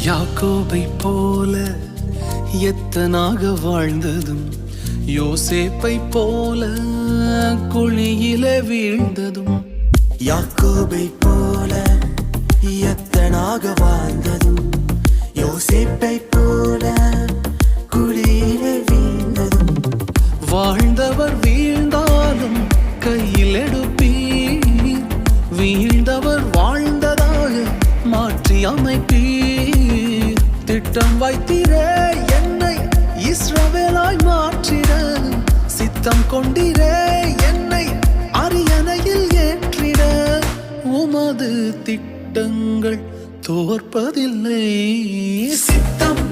யாக்கோபை போல எத்தனாக வாழ்ந்ததும், யோசேப்பை போல குழியில வீழ்ந்ததும். யாக்கோபை போல எத்தனாக வாழ்ந்ததும், யோசேப்பை போல குழியில வீழ்ந்ததும். வாழ்ந்தவர் வீழ்ந்தாலும் கையில் எடுப்பீர், வீழ்ந்தவர் வாழ்ந்ததாக மாற்றி அமைப்பீர். திட்டம் வைத்தீரே என்னை இஸ்ரவேலாய் மாற்றிட, சித்தம் கொண்டீரே என்னை அரியணையில் ஏற்றிட. உமது திட்டங்கள் தோற்பதில்லை. சித்தம்